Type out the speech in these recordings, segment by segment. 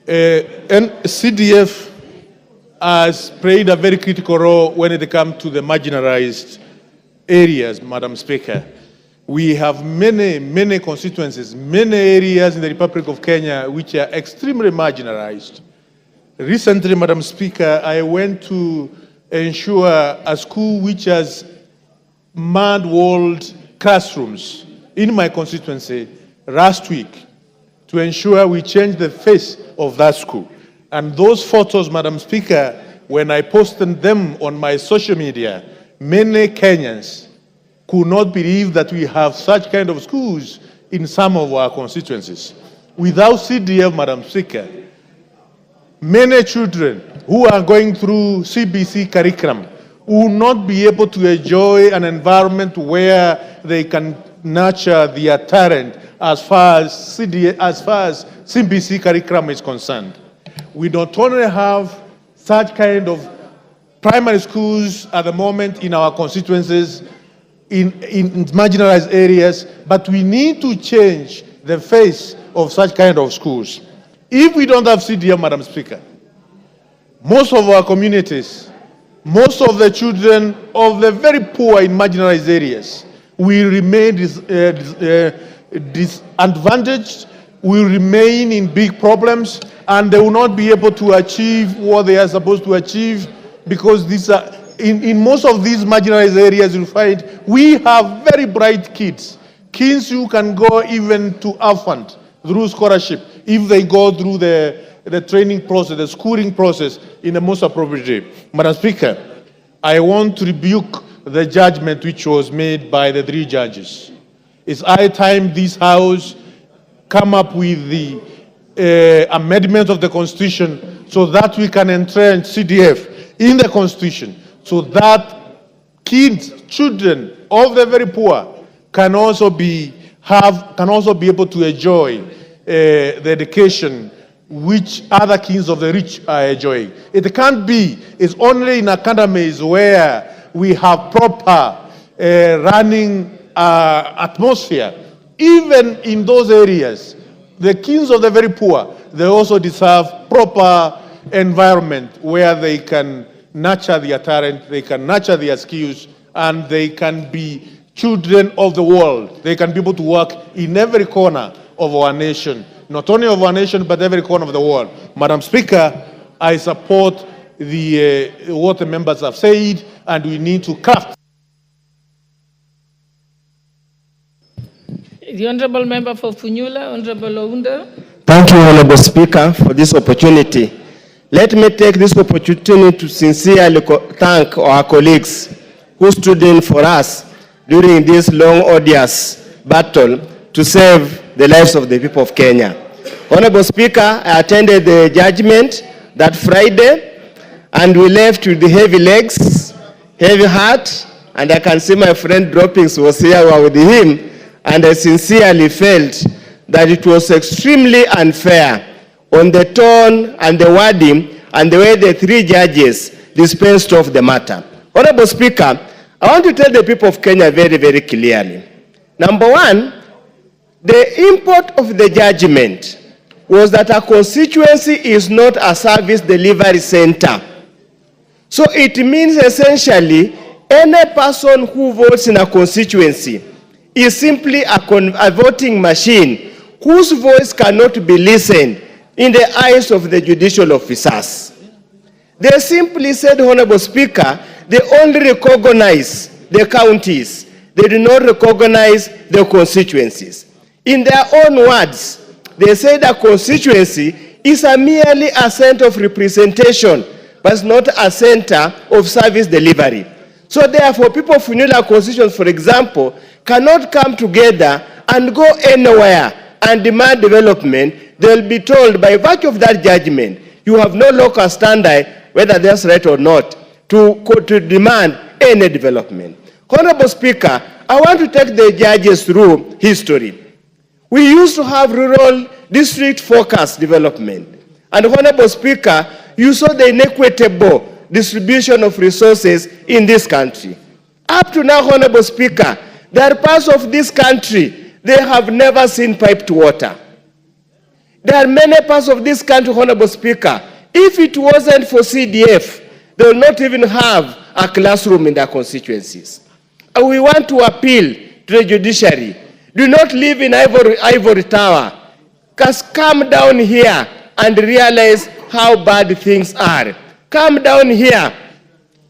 Ng-Cdf has played a very critical role when it comes to the marginalized areas, Madam Speaker. We have many constituencies, many areas in the Republic of Kenya which are extremely marginalized. Recently, Madam Speaker, I went to ensure a school which has mud-walled classrooms in my constituency last week to ensure we change the face of that school. And those photos, Madam Speaker, when I posted them on my social media, many Kenyans could not believe that we have such kind of schools in some of our constituencies. Without CDF, Madam Speaker, many children who are going through CBC curriculum will not be able to enjoy an environment where they can nurture their talent as far as CBC curriculum is concerned. We not only have such kind of primary schools at the moment in our constituencies, in marginalized areas, but we need to change the face of such kind of schools. If we don't have CDF, Madam Speaker, most of our communities, most of the children of the very poor in marginalized areas will remain disadvantaged, will remain in big problems, and they will not be able to achieve what they are supposed to achieve, because these are, in most of these marginalized areas, you'll find we have very bright kids who can go even to Alphant through scholarship if they go through the training process, the schooling process in the most appropriate way. Madam Speaker, I want to rebuke the judgment which was made by the 3 judges. It's high time this House come up with the amendment of the Constitution so that we can entrench CDF in the Constitution, so that children of the very poor can also be able to enjoy the education which other kids of the rich are enjoying. It can't be. It's only in academies where we have proper running atmosphere. Even in those areas, the kids of the very poor, they also deserve proper environment where they can nurture their talent, they can nurture their skills, and they can be children of the world. They can be able to work in every corner of our nation, not only of our nation, but every corner of the world. Madam Speaker, I support what the members have said, and we need to craft. The Honorable Member for Funyula, Honorable Ounda. Thank you, Honorable Speaker, for this opportunity. Let me take this opportunity to sincerely thank our colleagues who stood in for us during this long, odious battle to save the lives of the people of Kenya. Honorable Speaker, I attended the judgment that Friday, and we left with the heavy legs, heavy heart, and I can see my friend Droppings was here with him, and I sincerely felt that it was extremely unfair on the tone and the wording and the way the 3 judges dispensed of the matter. Honorable Speaker, I want to tell the people of Kenya very, very clearly. Number one, the import of the judgment was that a constituency is not a service delivery center. So it means essentially any person who votes in a constituency is simply a voting machine whose voice cannot be listened in the eyes of the judicial officers. They simply said, Honorable Speaker, they only recognize the counties. They do not recognize the constituencies. In their own words, they say that constituency is merely a center of representation, but it's not a center of service delivery. So therefore, people of Funyula constituents, for example, cannot come together and go anywhere and demand development. They'll be told by virtue of that judgment, you have no local standard, whether that's right or not, to demand any development. Honorable Speaker, I want to take the judges through history. We used to have rural district focused development. And Honorable Speaker, you saw the inequitable distribution of resources in this country. Up to now, Honorable Speaker, there are parts of this country, they have never seen piped water. There are many parts of this country, Honorable Speaker. If it wasn't for CDF, they will not even have a classroom in their constituencies. And we want to appeal to the judiciary. Do not live in ivory tower. Just come down here and realize how bad things are. Come down here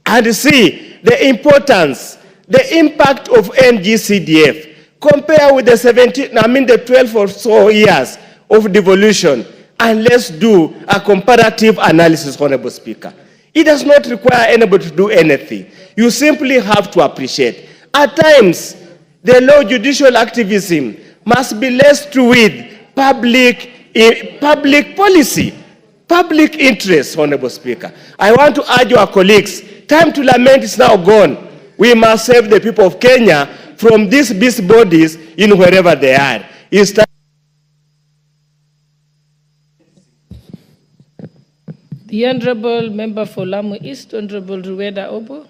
and see the importance, the impact of Ng-Cdf. Compare with the 12 or so years of devolution, and let's do a comparative analysis, Honorable Speaker. It does not require anybody to do anything. You simply have to appreciate. At times, the law judicial activism must be laced with public policy, public interest, Honorable Speaker. I want to urge our colleagues, time to lament is now gone. We must save the people of Kenya from these beast bodies in wherever they are. It's time. The Honorable Member for Lamu East, Honorable Rueda Obo.